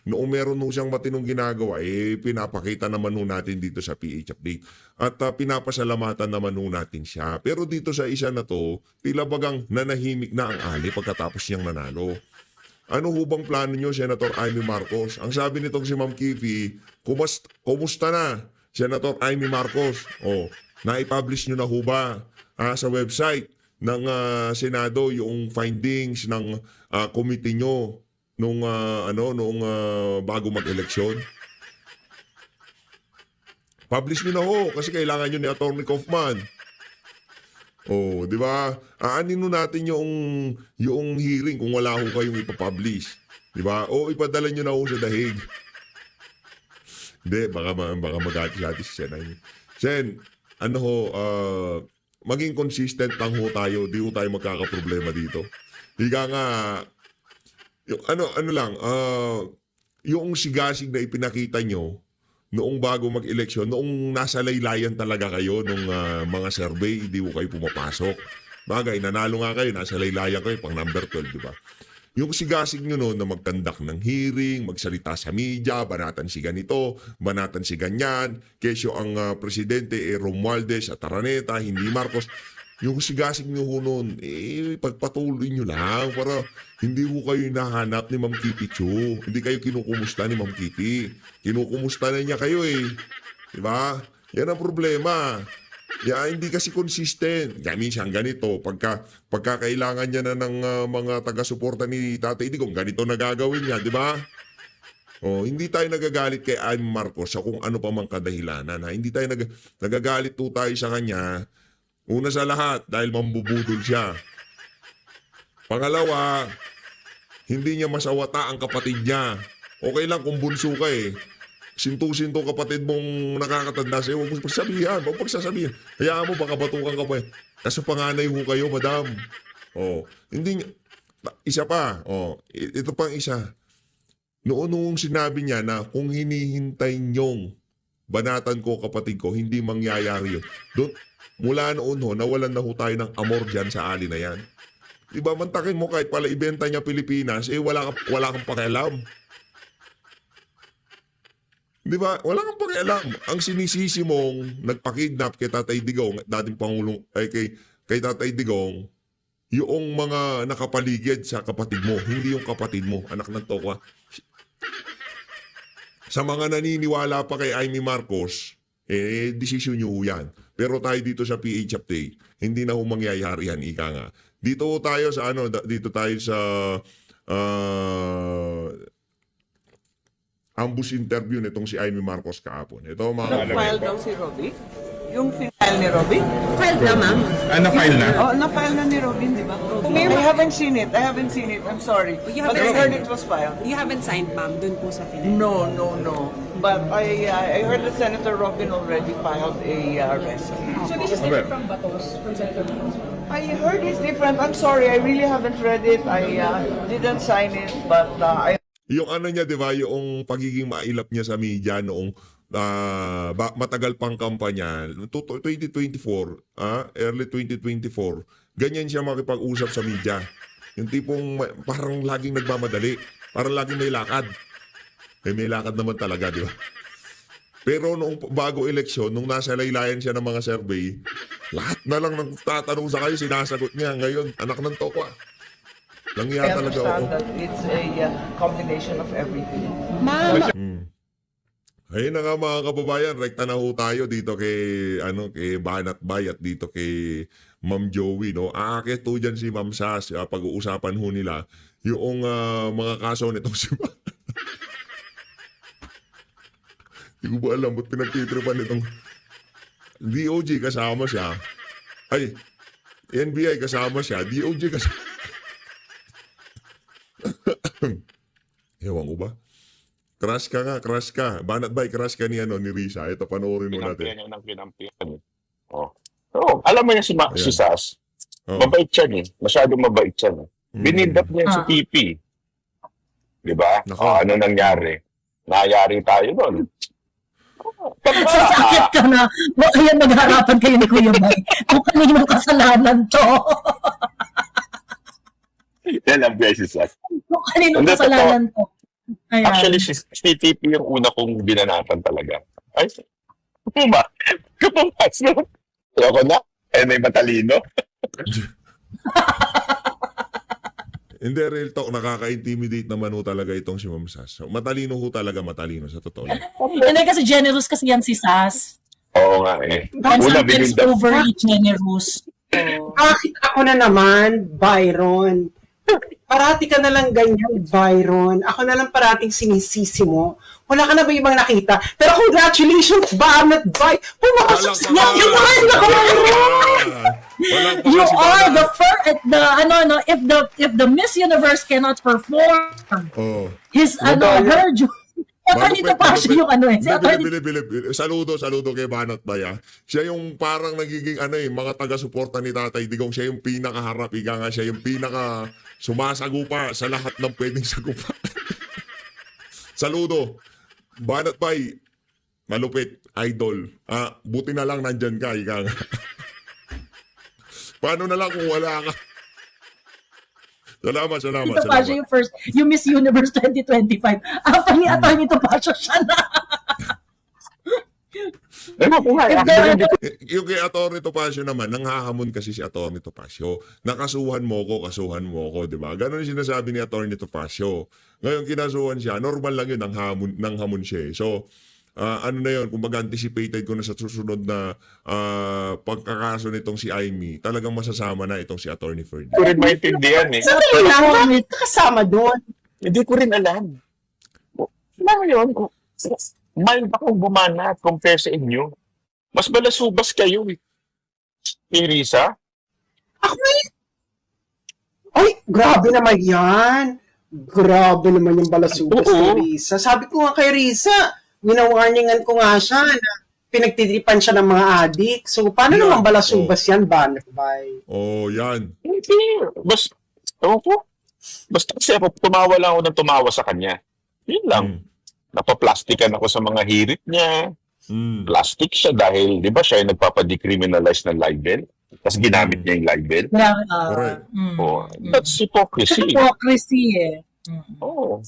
Noong meron ho siyang matinong ginagawa, pinapakita naman ho natin dito sa PH Update. At pinapasalamatan naman ho natin siya. Pero dito sa isa na to, tila bagang nanahimik na ang Ali pagkatapos niyang nanalo. Ano ho bang plano niyo, Senator Amy Marcos? Ang sabi nitong si Ma'am Kifi, kumusta na, Senator Amy Marcos? Naipublish niyo na ho ba sa website ng Senado yung findings ng committee niyo nung bago mag-eleksyon? Publish niyo na ho kasi kailangan niyo ni Attorney Kaufman. Di ba? Aanin natin yung hearing kung wala ho kayong ipapublish. Di ba? O ipadala nyo na ho sa dahig. Hindi, baka mag-ati si Sen. Sen, maging consistent lang ho tayo. Di ho tayo magkakaproblema dito. Higa nga, yung sigasig na ipinakita nyo, noong bago mag-eleksyon, noong nasa laylayan talaga kayo nung mga survey, hindi ko kayo pumapasok. Bagay, nanalo nga kayo, nasa laylayan kayo, pang number 12, di ba? Yung sigasig nyo noon na magkandak ng hearing, magsalita sa media, banatan si ganito, banatan si ganyan, kesyo ang presidente Romualdez at Araneta, hindi Marcos. Yung sigasig nyo ho noon, pagpatuloy nyo lang para hindi ho kayo hinahanap ni Ma'am Kitty Chu. Hindi kayo kinukumusta ni Ma'am Kitty. Kinukumusta na niya kayo Diba? Yan ang problema. Hindi kasi consistent. Minsan ganito, pagka kailangan niya na ng mga taga-suporta ni Tatay Digong, ganito na gagawin niya, di ba? Hindi tayo nagagalit kay Amy Marcos sa kung ano pa mang kadahilanan. Hindi tayo nagagalit po tayo sa kanya. Una sa lahat, dahil mambubudol siya. Pangalawa, hindi niya masawata ang kapatid niya. Okay lang kung bunso ka Sinto-sinto kapatid mong nakakatanda sa'yo. Huwag mong pagsasabihan. Hayaan mo, baka batukan ka pa Kaso panganay ho kayo, madam. Hindi niya. Isa pa. Ito pang isa. Noong sinabi niya na kung hinihintay niyong banatan ko, kapatid ko, hindi mangyayari yun. Mula noon nawalan na ho tayo ng amor dyan sa ali na yan. Diba, mantakin mo kahit pala ibenta niya Pilipinas, wala kang pakialam. Diba, wala kang pakialam. Ang sinisisi mong nagpakidnap kay Tatay Digong, dating Pangulong, kay Tatay Digong, yung mga nakapaligid sa kapatid mo, hindi yung kapatid mo, anak ng tokwa. Sa mga naniniwala pa kay Amy Marcos, desisyon nyo yan. Pero tayo dito sa PH Update, hindi na ho mangyayari yan, ika nga. Dito tayo sa ambush interview nitong si Amy Marcos kahapon. Ito mga Na-file daw si Robby? Yung file ni Robby? Filed na, ma'am. Na-file na? Na-file na ni Robin, di ba? I haven't seen it. I'm sorry. But I heard it was filed. You haven't signed, ma'am, dun po sa Philippines. No. But I heard that Senator Robin already filed a resolution. So this is different from Batos, from Senator Batos? I heard it's different. I'm sorry. I really haven't read it. I didn't sign it, but I... Yung niya, di ba, yung pagiging mailap niya sa media noong matagal pang kampanya, 2024, early 2024, ganyan siya makipag-usap sa media. Yung tipong parang laging nagmamadali, parang laging may lakad. May lakad naman talaga, di ba? Pero noong bago eleksyon, nung nasa laylayan siya ng mga survey, lahat na lang nagtatanong sa kayo, sinasagot niya. Ngayon, anak ng tokwa. Langya I talaga understand ako. that it's a combination of everything. Ma'am, Ayun na nga mga kababayan, rekta na ho tayo dito kay Banat Bay at dito kay Ma'am Joey, no? Aakit to dyan si Ma'am Sas, pag-uusapan ho nila yung mga kaso nitong si Hindi ko ba alam ba't pinagtitripan nitong DOJ kasama siya. Ay, NBI kasama siya, DOJ kasama. Ewan ko ba? Crush ka. Banat Bay, crush ka ni Risa. Ito, panoorin mo natin. Kinampihan. Alam mo niya si Sas, mabait siya Masyadong mabait siya. Binildap niya si PP. Di ba? Ano nangyari? Nayari tayo doon. Sasakit ka na. Ayan, magharapan kayo ni Kuya Mike. Kung kaninong kasalanan to. Yan ang beses. Kung kaninong kasalanan to. Ayan. Actually, si TP yung una kong binanatan talaga. Ay, kapapasok. Ayoko na. Eh, may matalino. Hindi, real talk, nakaka-intimidate naman ho talaga itong si Ma'am Sas. So, matalino ho talaga, matalino sa totoo lang. Hindi kasi generous kasi yan si Sas. Oo nga eh. And Una, sometimes bininda. overly generous. Bakit ako na naman, Byron? Parati ka na lang ganyan, Byron. Ako na lang parating sinisisi mo. Wala ka na ba ibang nakita? Pero congratulations, Banat Bay! Pumasok Walang siya! You are the Walang You si are Banat. the first, if the Miss Universe cannot perform Oh. his, her Attorney Topacio yung si Attorney Bili. Saludo kay Banat Bay. Siya yung parang nagiging mga taga-suporta ni Tatay Digong. Siya yung pinakaharap. Ika nga siya yung pinaka sumasagupa sa lahat ng pwedeng sagupa. Saludo. Banat Bay. Malupit. Idol. Buti na lang nandyan ka. Ika nga. Paano na lang kung wala ka? Salamat. Topacio yung first, yung Miss Universe 2025. After ni Attorney Topacio, siya na. Ewan ko nga. Actually, hindi ko Yung kay Atty. Topacio naman, nanghahamon kasi si Atty. Topacio. Nakasuhan mo ko, di ba? Ganon yung sinasabi ni Atty. Topacio. Ngayon, kinasuhan siya, normal lang yun, nanghamon siya. So, ano na yun, kumbaga anticipated ko na sa susunod na pagkakaso nitong si Amy, talagang masasama na itong si Atty. Ferdy. ko rin maintindihan eh. Sandali lang, bakit ka kasama doon? Hindi ko rin alam. Alam mo yun, mild akong bumanat compare sa inyo. Mas balasubas kayo eh. Kay Risa? Ako na yun. Ay, grabe naman yan. Grabe naman yung balasubas Oo. kay Risa. Sabi ko nga kay Risa, winawarningan ko nga siya na pinagtitipan siya ng mga adik. So, paano Yeah. naman balasubas yan, Banat Bay? Oh, yan. Hindi. Ewan ko. Basta kasi ako, tumawa lang ako ng tumawa sa kanya. Yun lang. Napaplastikan ako sa mga hirit niya. Plastic siya dahil, di ba, siya yung nagpapadecriminalize ng libel. Tapos ginamit niya yung libel. Correct. Oh, that's hypocrisy. Hypocrisy eh. Oo.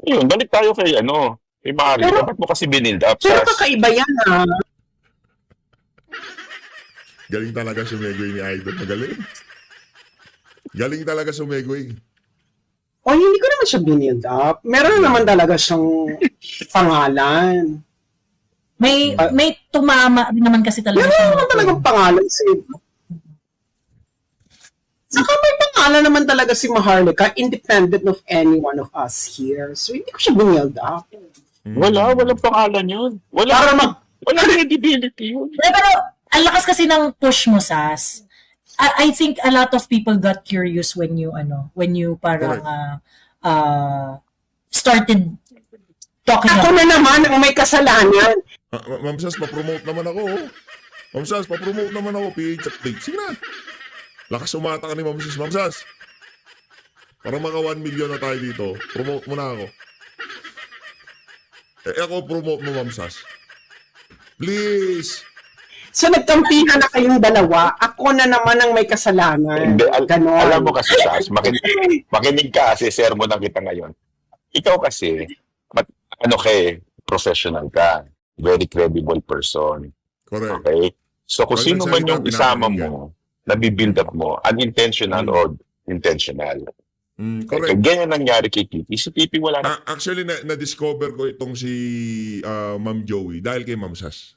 Yun, balik tayo kay kay Mari. Pero- Bakit mo kasi binild up Pero sa... kakaiba yan, ha? Galing talaga sumegoy ni Idol. Magaling. Galing talaga sumegoy. O, hindi ko naman siya binild up. Meron naman talaga siyang pangalan. May tumama rin naman kasi talaga. Meron sa naman mga- talagang pangalan si... Saka may pangalan naman talaga si Maharlika, independent of any one of us here. So, hindi ko siya binild up. Walang pangalan yun. Walang credibility yun. Pero, ang lakas kasi ng push mo, Sas. I think a lot of people got curious when you parang started talking Ako about. na naman ang may kasalanan. Ma'am Sas, pa-promote naman ako. Ma'am Sas, pa-promote naman ako. PH update. Sige na. Lakas umata ka ni Ma'am Sas. Ma'am Sas. Para maka 1 million na tayo dito. Promote mo na ako. Ako promote mo, Ma'am Sas. Please. So, nagkampihan na kayong dalawa. Ako na naman ang may kasalanan. Hindi, Ganon. alam mo kasi, Sas, makinig ka kasi, sermon na kita ngayon. Ikaw kasi, professional ka. Very credible person. Correct. Okay? So, kung Well, sino man yung salita, isama pinapakinggan. mo, nabibuild up mo, unintentional or intentional. Correct. Okay, ganyan nangyari kay Titi. Si Titi wala na. Actually, na-discover ko itong si Ma'am Joey dahil kay Ma'am Sas.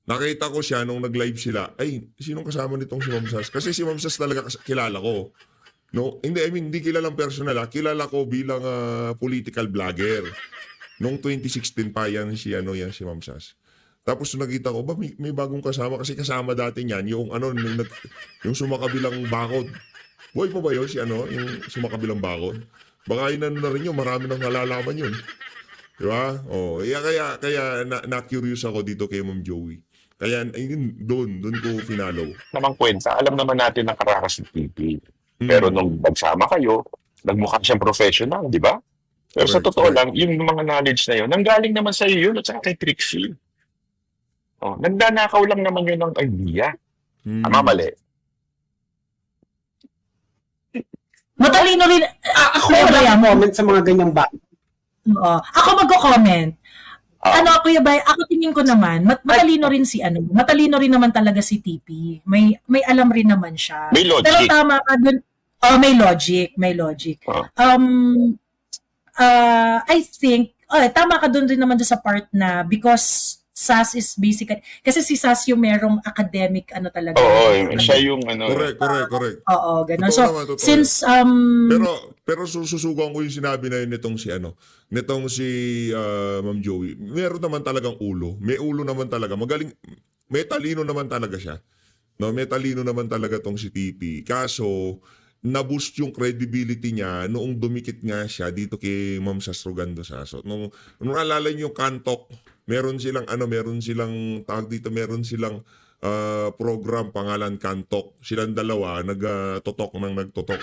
Nakita ko siya nung nag-live sila. Ay, sinong kasama nitong si Ma'am Sas? Kasi si Ma'am Sas talaga kilala ko. No, hindi kilalang personal. Kilala ko bilang political vlogger. Noong 2016 pa yan si Ma'am Sas. Tapos nakita ko, may bagong kasama kasi kasama dati niyan yung sumakabilang bakod. Boy pa ba yun yung sumakabilang bakod? Baka yun na rin yun, marami nang nalalaman yun. Di ba? Oh, kaya na-curious ako dito kay Ma'am Joey. Kaya doon ko finalo. Namang kwenta, alam naman natin ang karakas ni Titi. Pero nung nagsama kayo, nagmukha siyang professional, di ba? Pero sa Correct, totoo correct. lang, yung mga knowledge na yun, nanggaling naman sa iyo yun at saka kay Trixie. Oh, nagdanakaw lang naman yun ng idea. Tama, mali. Matalino rin. Ako Kuya wala Bay, comment sa mga ganyang bagay. oo. Ako magko-comment. Ano, Kuya Bay, ako tingin ko naman, matalino rin si ano, matalino rin naman talaga si TP. May alam rin naman siya. May logic. Pero tama ka dun. Oh, may logic. Oh. I think, tama ka dun rin naman dun sa part na because SAS is basically, kasi si SAS yung merong academic ano talaga. Oo, siya yung ano. Correct. Oo, ganun. Totoo So, naman, totoo since, Pero sususugan ko yung sinabi na yun nitong si Ma'am Joey. Meron naman talagang ulo. May ulo naman talaga. Magaling, may talino naman talaga siya. No, may talino naman talaga tong si TP. Kaso, na-boost yung credibility niya noong dumikit nga siya dito kay Ma'am Sas Rogando Saso. Nung alala niyo yung Kantok, meron silang program pangalan Kantok. Silang dalawa nagtotok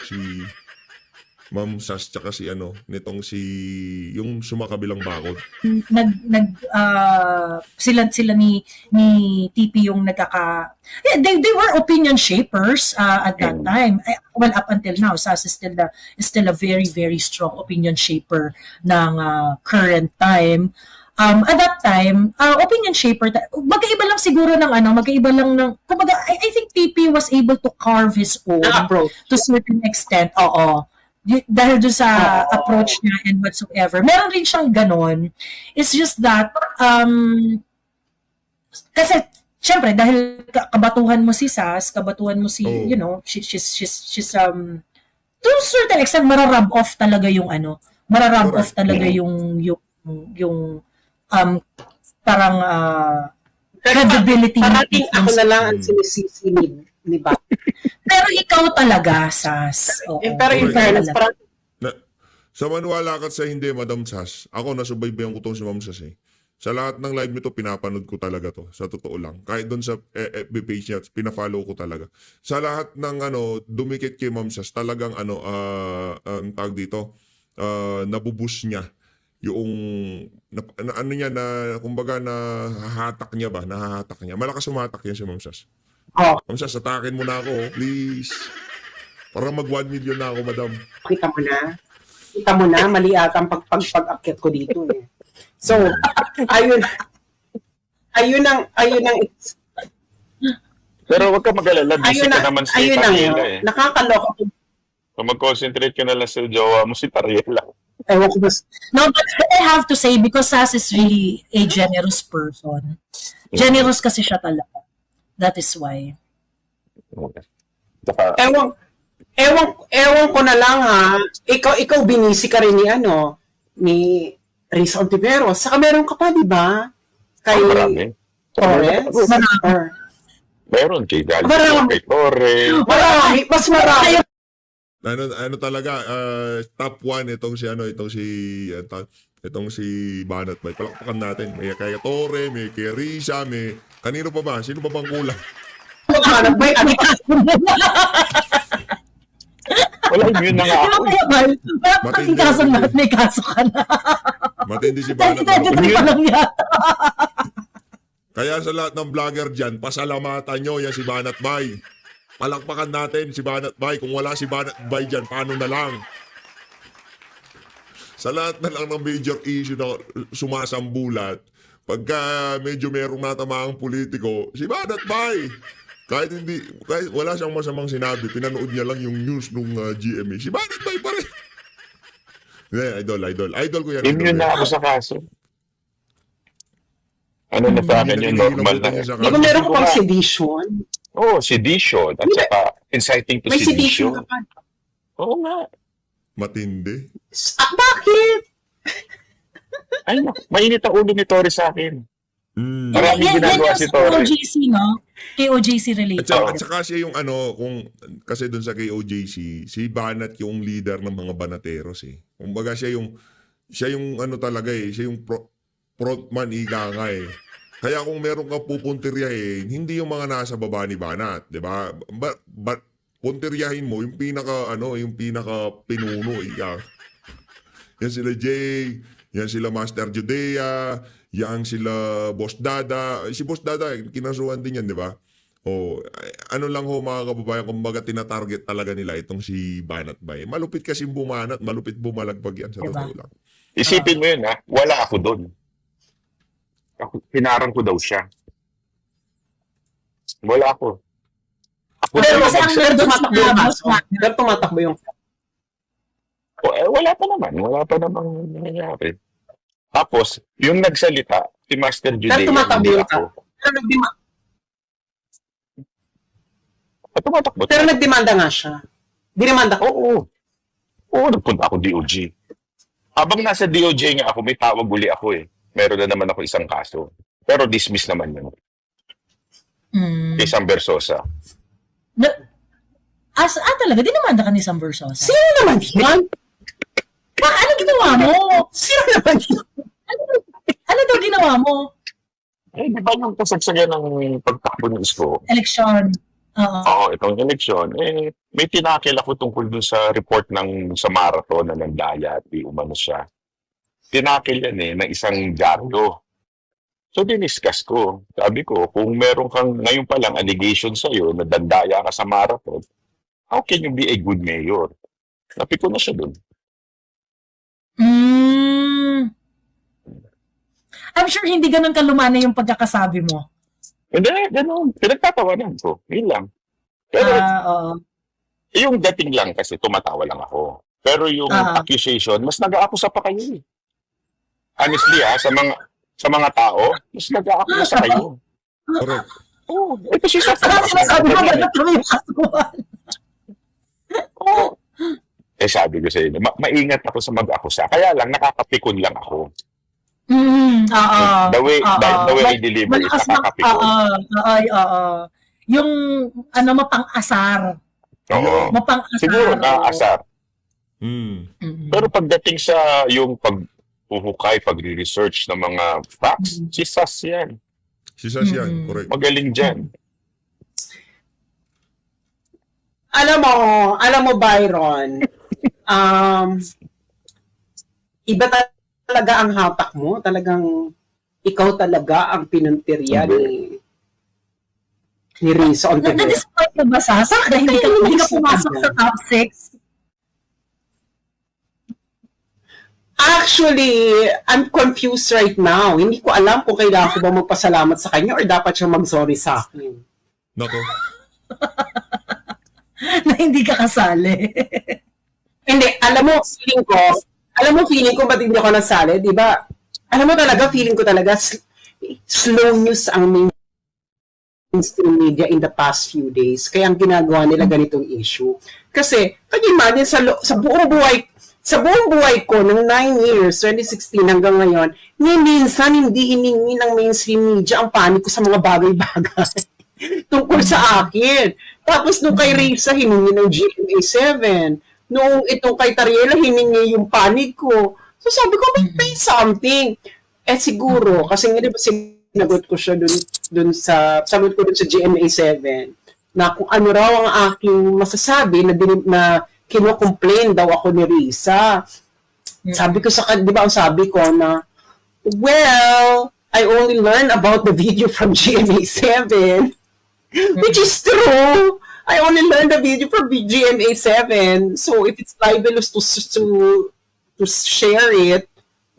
si Ma'am Sas tsaka si yung sumakabilang bakod. sila ni TP yung they were opinion shapers at that time. Well, up until now, SAS is still a very, very strong opinion shaper ng current time. At that time, opinion shaper, magkaiba lang siguro ng kumbaga, I think TP was able to carve his own Approach. to certain extent. Oo. Dahil doon sa approach niya and whatsoever. Meron rin siyang ganon. It's just that, kasi, syempre, dahil kabatuhan mo si SAS, kabatuhan mo si, you know, she's to a certain extent, mararub off talaga yung parang, credibility. Parating ako na lang ang sinisisi ni ba? Pero ikaw talaga, SAS. Oo. Pero in fairness, parang Sa maniwala ka sa hindi, Madam Sas, ako nasubaybayan ko tong si Ma'am Sas eh. Sa lahat ng live nito, pinapanood ko talaga to. Sa totoo lang. Kahit doon sa FB page niya, pinafollow ko talaga. Sa lahat ng dumikit kay Ma'am Sas, talagang ang tawag dito, nabubus niya yung kumbaga nahahatak niya. Malakas umatak yan si Ma'am Sas. Ma'am Sas, atakin mo na ako, please. Para mag 1 million na ako, madam. Kita mo na, mali ata ang pag-akyat ko dito eh. So, ayun ang Pero huwag ka mag-alala, busy ka naman sa Tariela eh. Nakakaloka. Kung mag-concentrate ka na lang sa jowa mo si Tariela. Ewan ko ba. No, but I have to say, because SAS is really a generous person. Generous kasi siya talaga. That is why. Ewan ko na lang ha. Ikaw binisi ka rin ni Riz Ontiveros. Saka meron ka pa, di ba? Kay Torres? Meron kay Gali. Marami. Kay Torres. Marami. Mas marami. Talaga, top 1 itong si Banat Bay. Palakpakan natin. May kay Torre, may kay Risa, may kanino pa ba? Sino pa bang kulang? Wala, yun na nga ako. Matindi kaso lahat may kaso ka na. Matindi si Banat Bay. 2023 pa lang yata. Kaya sa lahat ng vlogger dyan, pasalamatan nyo yan si Banat Bay. Palakpakan natin si Banat Bay. Kung wala si Banat Bay dyan, paano na lang? Sa lahat na lang ng major issue na sumasambulat, pagka medyo merong natamaang politiko, si Banat Bay. Kahit wala siyang masamang sinabi, pinanood niya lang yung news nung GMA. Si Banat Bay pa rin. Idol ko yan. Immune na ako sa kaso. Ano na sa akin yung normal na. Di ba meron ko pang sedition? Oo, sedition. At saka inciting to May sedition. sedition ka pa. Oo nga. Matindi. Bakit? Ay, mainit ang ulo ni Torres sa akin. Maraming Yan ginagawa yung si sa Torres. OJC, no? Kay OJC related. At saka siya yung kasi dun sa KOJC, si Banat yung leader ng mga banateros eh. Kumbaga siya yung talaga eh, siya yung frontman ika nga eh. Kaya kung meron kang pupuntiryahin, hindi yung mga nasa baba ni Banat, di ba? Puntiryahin mo yung pinaka pinuno ika. Yan sila Jay, yan sila Master Judea, yan sila Boss Dada. Si Boss Dada, kinasuhan din yan, di ba? Ano lang ho mga kababayan, kumbaga tinatarget talaga nila itong si Banat Bay. Malupit kasi bumanat, malupit bumalagpag yan sa Diba? totoo lang. Isipin mo yun, ha? Wala ako doon. Pinarang ko daw siya. Wala ako. Ako Pero na kasi ang Pero tumatakbo yung Boss kaso. Wagner. Pero tumatakbo yung Wala pa naman. Wala pa namang nangyayari. Tapos, yung nagsalita, si Master Judea, Pero tumatakbo hindi yung ako. Tumatakbo. Pero nagdemanda nga siya. Dinemanda ko. Oo, nagpunta ako DOJ. Habang nasa DOJ nga ako, may tawag uli ako eh. Meron na naman ako isang kaso. Pero dismiss naman yun. Kay Sam Versosa. Talaga, dinamanda ka ni Sam Versosa? Sino naman yan? Ano ginawa mo? Sino naman yan? Ano daw ginawa mo? Di ba yung kasagsagan ng pagtakbo ng isko? Eleksyon. Oo. Oo, itong eleksyon, may tinakil ako tungkol dun sa report sa marathon na nandaya at di umano siya. Tinakil yan ng isang dyaryo. So, diniscuss ko. Sabi ko, kung meron kang ngayon pa lang allegation sa'yo na dandaya ka sa marathon, how can you be a good mayor? Sabi ko na siya dun. I'm sure hindi ganun kalumana yung pagkakasabi mo. Hindi, ganun. Pinagtatawanan ko. Yun lang. Pero, Oo. yung dating lang kasi tumatawa lang ako. Pero yung accusation, mas nag-aakusa pa kayo eh. Honestly sa mga tao, mas nag-aakusa kayo. Correct. Oo, ito siya sa Sinasabi mo ba na kami yung kasuhan? Oo. Sabi ko sa inyo, maingat ako sa mag-akusa. Kaya lang, nakakapikon lang ako. Oo. The way I deliver is nakakapikon. Oo. Yung, mapang-asar. Oo. Mapang-asar. Siguro nakaasar. Mm. Pero pagdating sa yung paghuhukay, pagre-research ng mga facts, si Sas yan. Si Sas yan, correct. Magaling dyan. Alam mo Byron, iba talaga ang hatak mo. Talagang ikaw talaga ang pinuntirya ni Risa Ontiveros. Na-disappoint ka ba, Sas? Na hindi ka pumasok sa top 6? Actually, I'm confused right now. Hindi ko alam kung kailangan ko ba magpasalamat sa kanya or dapat siya mag-sorry sa akin. Nako. Na hindi ka kasali. Hindi, alam mo feeling ko ba't hindi ako nasali, di ba? Alam mo talaga, feeling ko talaga slow news ang mainstream media in the past few days. Kaya ang ginagawa nila ganitong issue. Kasi, can you imagine, sa buong buhay ko, ng 9 years, 2016 hanggang ngayon, minsan hindi hiningi ng mainstream media ang panig ko sa mga bagay-bagay tungkol sa akin. Tapos nung kay Risa, hiningi ng GMA7. Nung itong kay Tariela, hiningi yung panig ko. So sabi ko, may something. Siguro, kasi nga diba sinagot ko siya dun sa GMA7, na kung ano raw ang aking masasabi na kino-complain daw ako ni Risa. Sabi ko di ba ang sabi ko na, well, I only learned about the video from GMA7. Which is true. I only learned the video from GMA7. So if it's libelous to share it,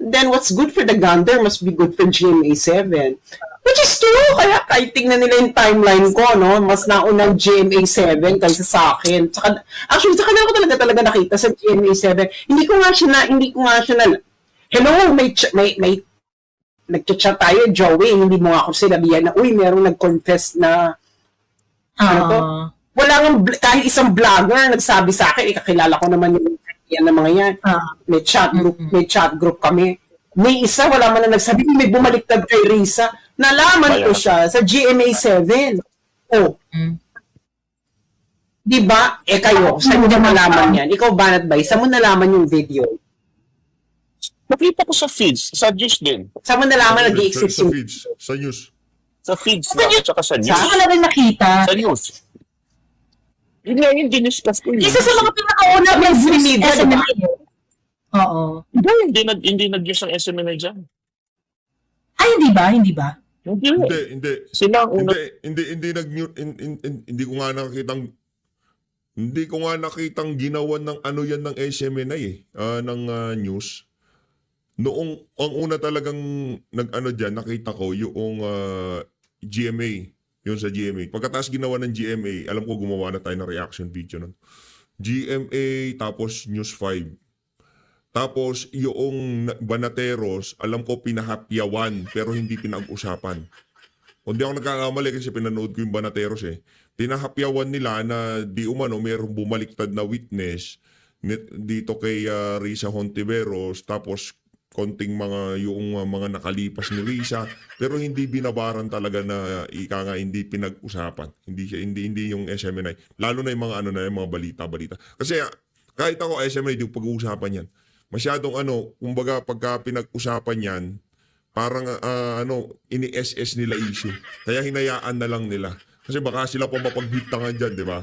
then what's good for the gander must be good for GMA7. Which is true. Kaya kahit tingnan nila yung timeline ko, no, mas naunang GMA7 kaysa sa akin. Actually, sa kanila ko talaga nakita sa GMA7. Hindi ko nga siya na, hello, may nagchat-chat tayo, Joey, hindi mo ako sinabihan na, uy, merong nag-confess na, wala nga kahit isang vlogger nagsabi sa akin, kakilala ko naman yung mga yan. May chat group kami. May isa, wala man na nagsabi, may bumaliktad kay Risa. Nalaman ko siya sa GMA7. Oh. Diba? Kayo, saan mo nalaman yan? Ikaw, Banat Bay, saan mo nalaman yung video? Nakita ko sa feeds, sa news din. Saan mo nalaman nag-i-exist yung Sa news. Sa feeds na, at saka sa news. Saan ka na rin nakita? Sa news. Yun nga yung diniscuss ko. Isa sa mga pinakauna ng SMNA. Oo. Hindi nag-news ang SMNA dyan. Ay, hindi ba? Hindi. Sila ang una. Hindi hindi ko nga nakitang ginawan ng ano yan ng SMNI ng news. Noong ang una talagang nag-ano diyan, nakita ko yung GMA, yun sa GMA. Pagkatapos ginawa ng GMA, alam ko gumawa na tayo ng reaction video nun. GMA tapos News 5. Tapos yung Banateros, alam ko pinahapyawan pero hindi pinag-usapan. Kung di ako nagkakamali kasi pinanood ko yung Banateros Pinahapyawan nila na di umano mayroong bumaliktad na witness dito kay Risa Hontiveros, tapos konting mga nakalipas ni Risa, pero hindi binabaran talaga na hindi pinag-usapan. Hindi yung SMNI. Lalo na yung mga yung mga balita. Kasi kahit ako SMNI, di pag-uusapan yan. Masyadong kumbaga pagka pinag-usapan yan, parang ini-SS nila issue. Kaya hinayaan na lang nila. Kasi baka sila pa mapagbintangan dyan, di ba?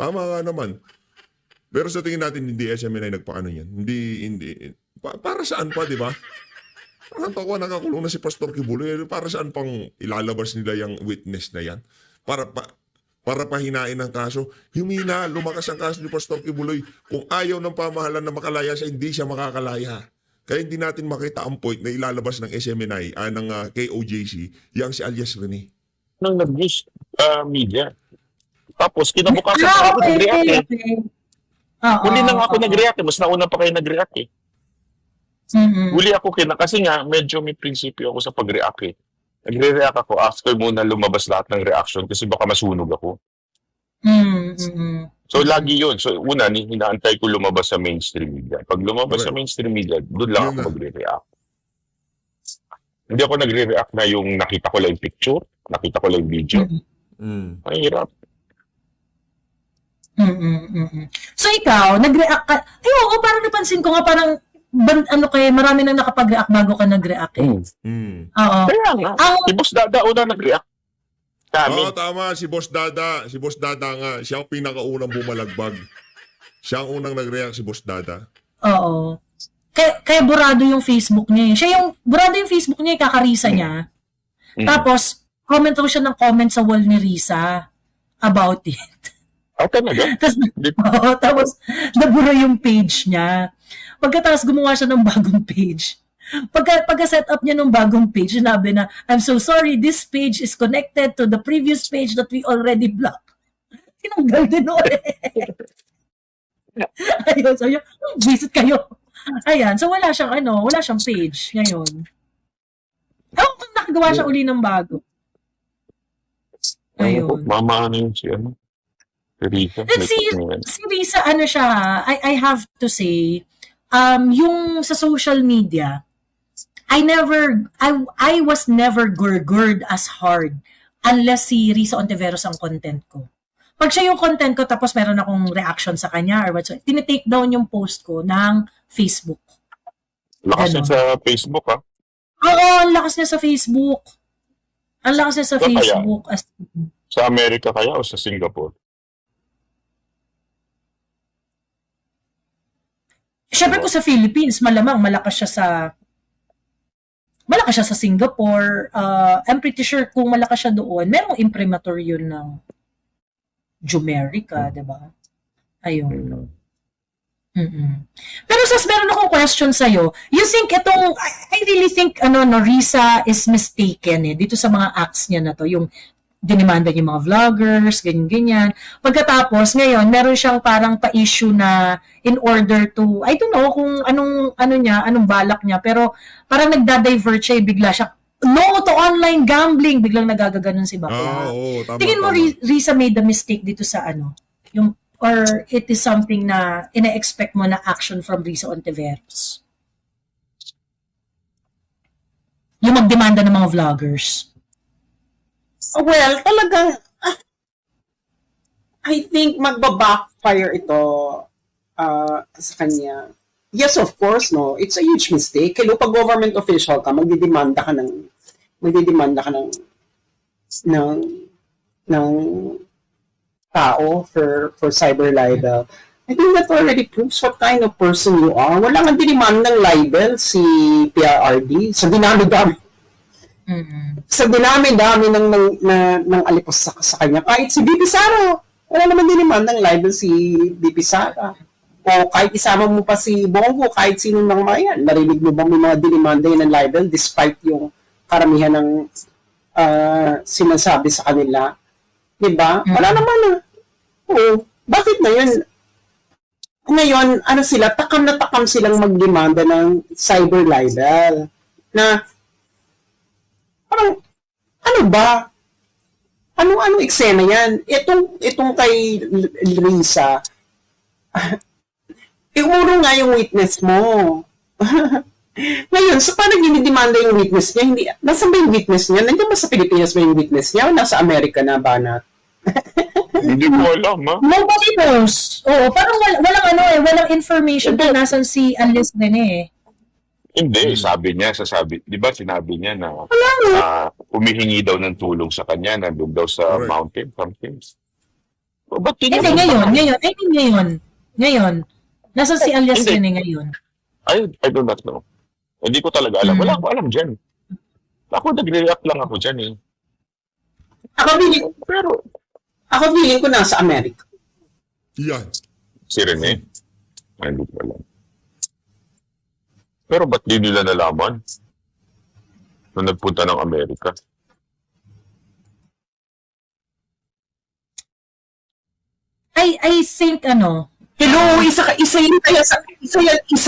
Tama nga naman. Pero sa tingin natin, hindi SMNI nagpaano yan. Hindi. Para saan pa, di ba? Parang ako nakakulong na si Pastor Kibuloy. Para saan pang ilalabas nila yung witness na yan? Para pahinain ang kaso. Humina, lumakas ang kaso ni Pastor Kibuloy. Kung ayaw ng pamahalan na makalaya siya, hindi siya makakalaya. Kaya hindi natin makita ang point na ilalabas ng SMNI, ng KOJC, yang si alias Rene. Nang nag-news media. Tapos, kinabukasan ako nag-react Huli na nga ako nag-react mas nauna pa kayo nag-react Huli ako kasi nga, medyo may prinsipyo ako sa pag-react Nagre-react ako after muna lumabas lahat ng reaction kasi baka masunog ako. So, lagi yun. So, una, hinaantay ko lumabas sa mainstream media. Pag lumabas sa mainstream media, doon lang ako magre-react. Hindi ako nagre-react na yung nakita ko lang yung picture, nakita ko lang yung video. Mahirap. So, ikaw, nag-react ka. Ay, oo, parang napansin ko nga, parang marami nang nakapag-react bago ka nag-react Oo. Kaya nga, si Boss Dada una nag-react. Oo, tama. Si Boss Dada nga. Siya ang pinakaunang bumalagbag. Siya ang unang nag-react, si Boss Dada. Oo. Kaya burado yung Facebook niya burado yung Facebook niya, kakarisa niya. Tapos, comment siya ng comment sa wall ni Risa about it. Talaga? Tapos, nabura yung page niya. Pagkatapos gumawa siya ng bagong page. Pagka-set up niya ng bagong page, sinabi na, I'm so sorry, this page is connected to the previous page that we already blocked. Tinanggal din ulit. Ayun, so yun, visit kayo. Ayan, so wala siyang page ngayon. Ewan kung nakagawa siya uli ng bago. Ayun. Mama, yun si Risa. Si Risa, siya, I have to say, yung sa social media, I was never gurgured as hard unless si Risa Ontiveros ang content ko. Pag siya yung content ko, tapos meron akong reaction sa kanya or whatsoever, tinitake down yung post ko ng Facebook. Lakas niya sa Facebook, ha? Oo, ang lakas niya sa Facebook. Ang lakas niya sa Facebook. Sa Amerika kaya o sa Singapore? Siyempre ko sa Philippines, malamang malakas siya sa Singapore. I'm pretty sure kung malakas siya doon, merong imprimatur yun ng Jumerica, di ba? Ayun. Pero meron akong question sa'yo. You think I really think, Risa is mistaken dito sa mga acts niya na to, yung dinimanda yung mga vloggers, ganyan-ganyan. Pagkatapos, ngayon, meron siyang parang pa-issue na in order to, I don't know kung anong balak niya, pero parang nagda-divert siya, bigla siya, no to online gambling, biglang nagagaganon si Bakla. Tama, tingin mo, Risa made the mistake dito sa or it is something na ina-expect mo na action from Risa Ontiveros? Yung magdemanda ng mga vloggers. Well, talagang, I think magbabackfire ito sa kanya. Yes, of course, no. It's a huge mistake. Kaya pag government official ka, magdidemanda ka ng tao for cyber libel. I think that already proves what kind of person you are. Wala nga dinimanda ng libel si PRRD sa dinami-dami Sa dinami-dami ng alipos sa kanya, kahit si BP Sara, wala naman din naman ng libel si BP Sara. O kahit isama mo pa si Bongo, kahit sino ng mga yan, narinig mo ba may mga dinimanda yun ng libel despite yung karamihan ng sinasabi sa kanila? Diba? Wala naman na. Oo. Bakit na yun? Ngayon, ano sila, takam na takam silang magdemanda ng cyber libel. Na, parang, ano ba? Anong eksena yan? Itong kay Risa, iuro nga yung witness mo. Ngayon, so paano dinidemanda yung witness niya? Hindi, nasa ba yung witness niya? Nandiyan ba sa Pilipinas ba yung witness niya? O nasa Amerika na ba na? Hindi ko alam, ha? Nobody knows. Oo, parang walang information kung nasan si Alice Rene eh. Hindi, di ba sinabi niya na humihingi daw ng tulong sa kanya, nandun daw sa Correct. mountain, something. O, ba't Hindi, ngayon. Nasaan si Alice Hindi. Rene ngayon? I do not know. Hindi ko talaga alam. Wala akong alam dyan. Ako, nagre-react lang ako dyan, eh. Ako feeling ko nasa Amerika. Yan. Si Rene. Hindi ko alam. Pero ba't di nila nalaman na nagpunta ng Amerika? I think Hello, isa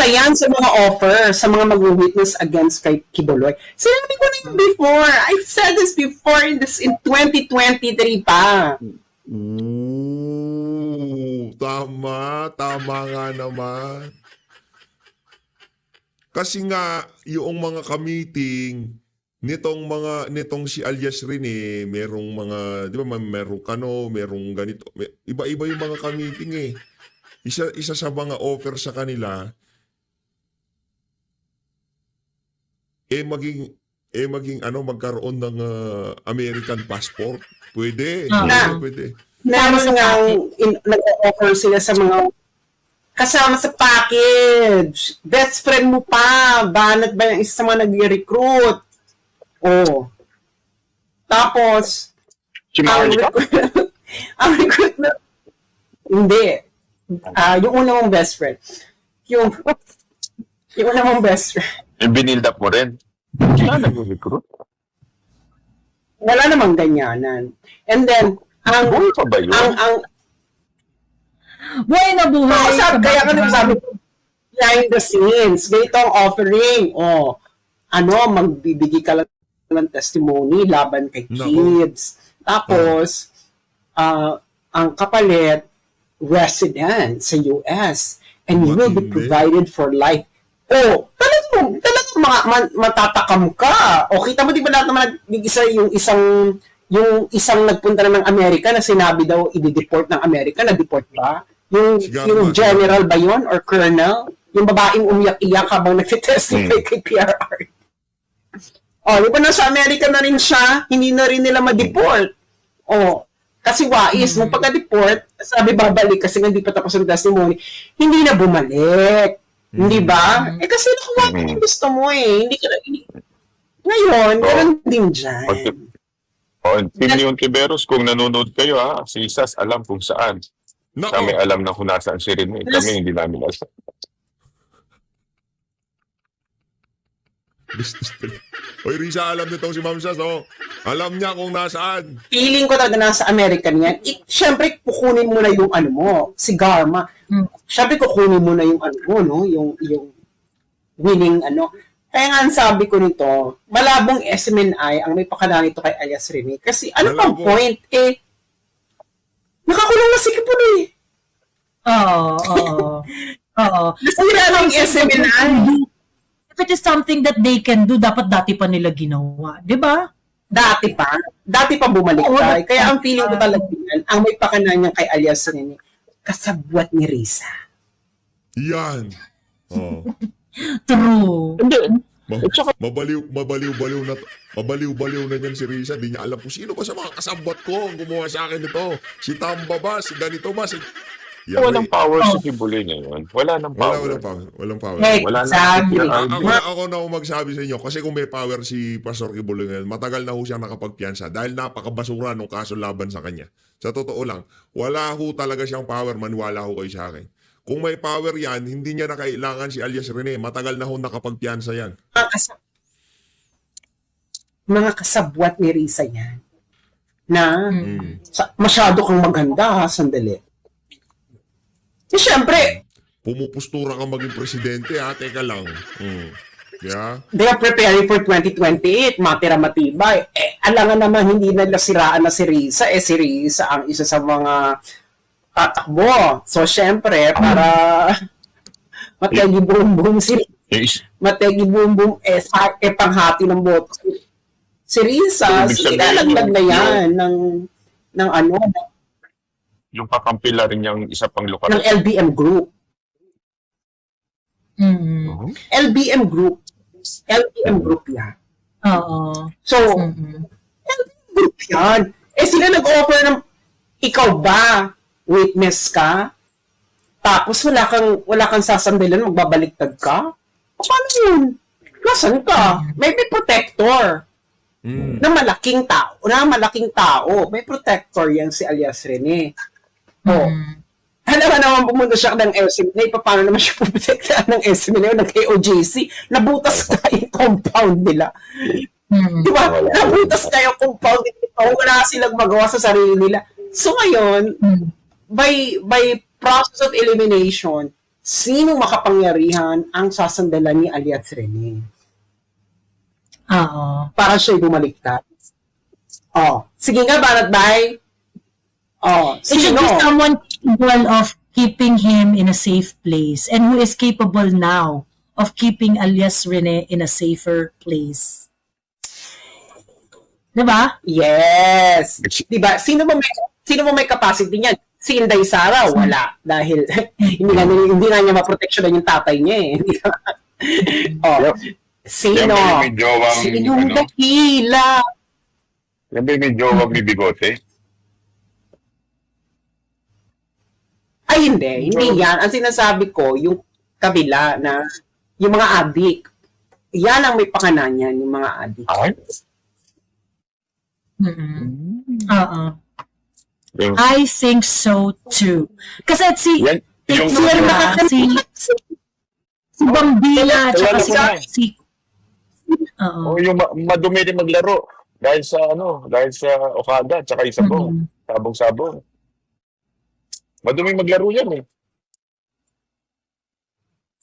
yan sa mga offer, sa mga mag-witness against kay Kibuloy. Sinabi ko na yun before. I've said this before in 2023 pa. Tama nga naman. Kasi nga, yung mga ka-meeting, nitong si Alias Rene, merong mga, di ba, merong kano, merong ganito. Iba-iba yung mga ka-meeting eh. Isa sa mga offer sa kanila, magkaroon ng American passport. Pwede. Pwede. Meron nag-offer sila sa mga kasama sa package. Best friend mo pa. Banat ba yung isa sa mga nag-recruit? Oh. Tapos, Si Marlica? ang recruit na, hindi. Yung una mong best friend. Yung una mong best friend. Yung binild up mo rin. Sila nag-recruit? Wala namang ganyanan. And then, Buhay pa ba yun? buhay na buhay. Kaya ka nagsabi ko, behind the scenes, ganito ang offering. Magbibigay ka lang ng testimony laban kay kids. Tapos, ang kapalit, resident sa US. And you will be provided for life. Talagang matatakam ka. Kita mo, di ba lahat naman yung isang nagpunta na ng Amerika na sinabi daw i-deport ng Amerika, na-deport ba? Yung general ba yun? Or colonel? Yung babaeng umiyak-iyak habang nagtitestify kay PRR. Di ba nasa Amerika na rin siya, hindi na rin nila ma-deport. Kasi wais, nung pagka-deport, sabi babalik kasi hindi pa tapos ang testimony, hindi na bumalik. Hindi ba? Kasi nakuha mo yung gusto mo eh. Ngayon, ganun din dyan. Team Leon Tiberos, kung nanonood kayo si Sas alam kung saan. Kami alam na kung nasaan si Rene. Kami hindi namin alam. Oy, Risa, alam nito si Ma'am Sas, Alam niya kung nasaan. Feeling ko talaga nasa American yan. Siyempre, kukunin mo na yung si Garma. Siyempre, kukunin mo na yung yung winning Kaya nga ang sabi ko nito, malabong SMNI ang may pakala nito kay Alias Rene. Kasi pang point, nakakulong na si Kibuloy. Oo. Nasira lang yung SMNI. If it is something that they can do, dapat dati pa nila ginawa. Di ba? Dati pa bumalik tayo. Kaya ang feeling ko talaga yan, ang may pakana niya kay Alias Rene, kasabwat ni Risa. Yan. True. Hindi. Mabaliw-baliw na dyan si Risa. Di niya alam kung sino ba sa mga kasabot ko ang gumawa sa akin ito. Si Tamba ba? Si ganito ba? Yan, Walang power Oh. si Kibuloy ngayon. Wala nang power. walang power. Walang power. Wala na. Exactly. Ako na ako magsabi sa inyo, kasi kung may power si Pastor Kibuloy ngayon, matagal na ho siyang nakapagpiyansa dahil napakabasura nung kaso laban sa kanya. Sa totoo lang, wala ho talaga siyang power, maniwala ho kayo sa akin. Kung may power yan, hindi niya na kailangan si alias Rene. Matagal na ho nakapagpiyansa yan. Mga kasabwat ni Risa yan. Na Mm. masyado kang maganda, ha? Sandali. Eh, syempre, Pumupustura ka maging presidente, ha? Teka lang. Yeah. they are preparing for 2028, matira matibay. Eh, alangan naman hindi nila siraan na si Risa. Eh, si Risa ang isa sa mga tatakbo. So, syempre, para mategi boom si mategi boom panghati ng boto. Si Risa, Ibig sabihin, ilalaglag na yan ng ano, Yung kakampi la rin yung isa pang lokal. ng LBM Group. Mm. LBM Group. LBM Group yan. Oo. So, Mm-mm. group yan. Eh, sila nag-offer ng, ikaw ba, witness ka? Tapos wala kang sasandalan, magbabaliktad ka? Paano yun? Nasaan ka? May protector na malaking tao. May protector yan si alias Rene. Oh. Alam nga naman pumunta siya ng SMNA, paano naman siya puprotektahan ng SMNA o ng KOJC? Nabutas ka yung compound nila. Di ba? Nabutas ka yung compound nila. Wala silang magawa sa sarili nila. So ngayon, by process of elimination, sino makapangyarihan ang sasandalan ni alias Rene? Oo. Para siya'y bumaliktad. Oh. Sige nga, Banat Bay. Oh. It should Sino? be someone capable of keeping him in a safe place and who is capable now of keeping alias Rene in a safer place. Diba? Yes. Diba? Sino ba may capacity niyan? Si Inday Sara, wala. Dahil hindi nga niya maproteksyonan yung tatay niya eh. Oh. Sino? Yan ba yung may jowang, Sinong ano? dakila? Yan ba yung may jowang may bigote? Ay, hindi. Hindi yan. Ang sinasabi ko, yung kabila na, yung mga adik. Yan ang may panganan yan, yung mga adik. Ay? Oo. Yung, I think so too. Kasi si yan, yung, si Bambila at saka Kilala ko na. si Oo. oh, yung madumi rin maglaro. Dahil sa Okada, tsaka yung sabong. Sabong-sabong. Madumi maglaro yan eh.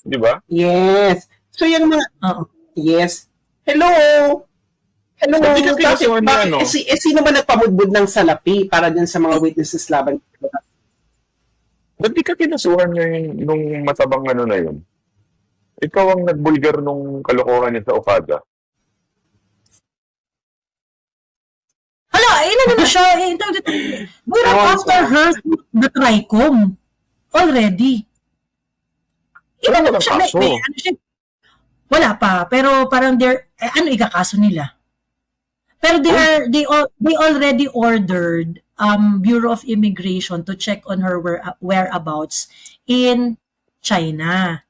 Di ba? Yes. So, yung mga, Oo. yes. Hello? Hello? Ba't di ka kinasuhan na, ano? Sino ba nagpamudbud ng salapi para dun sa mga witnesses laban? Ba't di ka kinasuhan nung matabang ano na yun? Ikaw ang nagbulgar nung kalokohan niya sa Okada. Hala, inano na siya. We're after her, the TRICOM. Already. Wala Inano bang siya. kaso? Ano siya? Wala pa. Pero parang ano ikakaso nila? Pero they already ordered Bureau of Immigration to check on her whereabouts in China.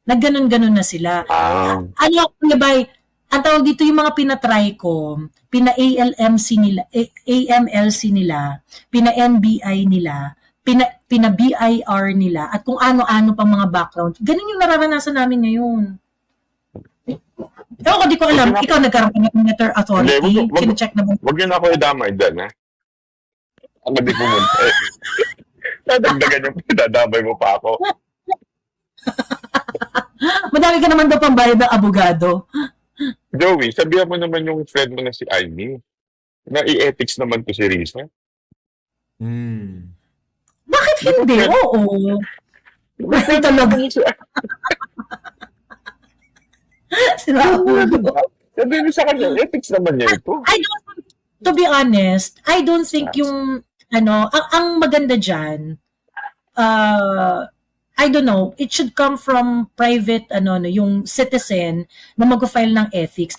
Nagganon-ganon na sila. Ano, Kuya Bay, ang tawag dito yung mga pinatry-com, pina-AMLC nila, pina-NBI nila, pina-BIR nila, at kung ano-ano pang mga background. Ganun yung nararanasan namin ngayon. Ewan ko, di ko alam. Ikaw nagkaroon ka ng letter authority. Hindi, wag- Sino-check na ba? Huwag yun ako idamay dyan, ha? Ang hindi pumunta eh. Nadagdagan yung pinadamay mo pa ako. Madami ka naman daw pang bayad ng abogado. Joey, sabihan mo naman yung friend mo na si Amy. Na i-ethics naman to si Risa. Bakit hindi? Oo. Bakit talaga? Sabihin mo sa kanya, ethics naman niya ito. To be honest, I don't think yung, ang maganda dyan, I don't know, it should come from private, yung citizen na mag-file ng ethics.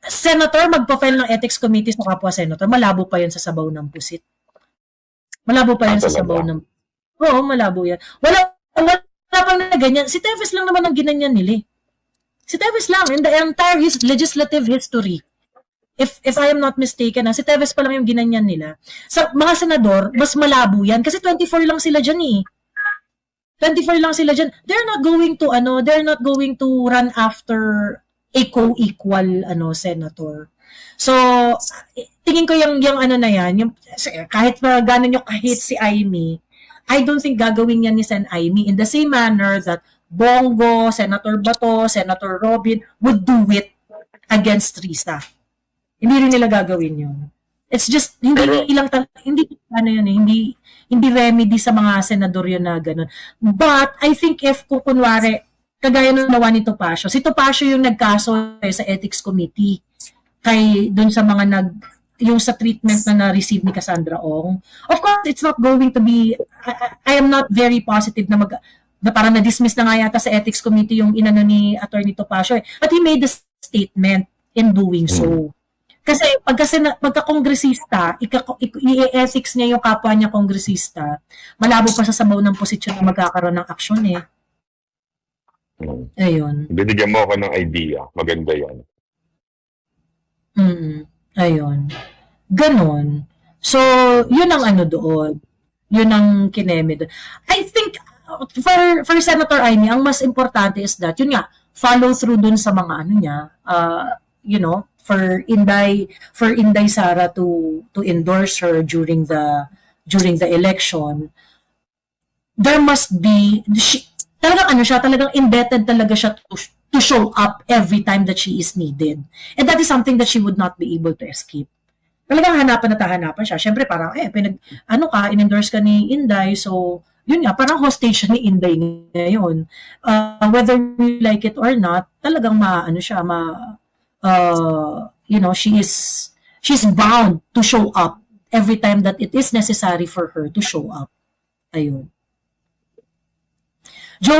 Senator, mag-file ng ethics committee sa kapwa senator, malabo pa yun sa sabaw ng pusit. Malabo pa yun sa sabaw ng... Oo, malabo yan. Wala pang na ganyan. Si Teves lang naman ang ginanyan nila. Si Teves lang, in the entire legislative history. If I am not mistaken, si Teves pa lang yung ginanyan nila. Sa mga senador, mas malabo yan. Kasi 24 lang sila dyan eh. 24 lang sila dyan. They're not going to run after a co-equal senator. So, tingin ko yung na yan, kahit na gano'n yung kahit si Amy, I don't think gagawin yan ni Sen Amy in the same manner that Bongo, Senator Bato, Senator Robin would do it against Risa. Hindi rin nila gagawin yun. It's just, hindi remedy sa mga senador yun na gano'n. But, I think if kung kunwari, kagaya nung nawa ni Topacio, si Topacio yung nagkaso sa Ethics Committee dun sa mga yung sa treatment na na-receive ni Cassandra Ong. Of course, it's not going to be, I am not very positive na parang na-dismiss na nga yata sa Ethics Committee yung inano ni Attorney Topacio. But he made a statement in doing so. Kasi pagka-kongresista, i-ethics niya yung kapwa niya kongresista, malabo pa sa sabaw ng posisyon na magkakaroon ng aksyon eh. Ayun. Binigyan mo ako ng idea. Maganda yan. Ayun. Ganon. So, yun ang doon. Yun ang kineme doon. I think, for Senator Amy, ang mas importante is that, yun nga, follow through dun sa mga niya, for Inday Sara to endorse her during the election. There must be, talagang indebted talaga siya to show up every time that she is needed. And that is something that she would not be able to escape. Talagang hanapan siya. Siyempre parang, in-endorse ka ni Inday, so, yun nga, parang hostage siya ni Inday ngayon. Whether we like it or not, talagang she's bound to show up every time that it is necessary for her to show up. Ayun. Joe,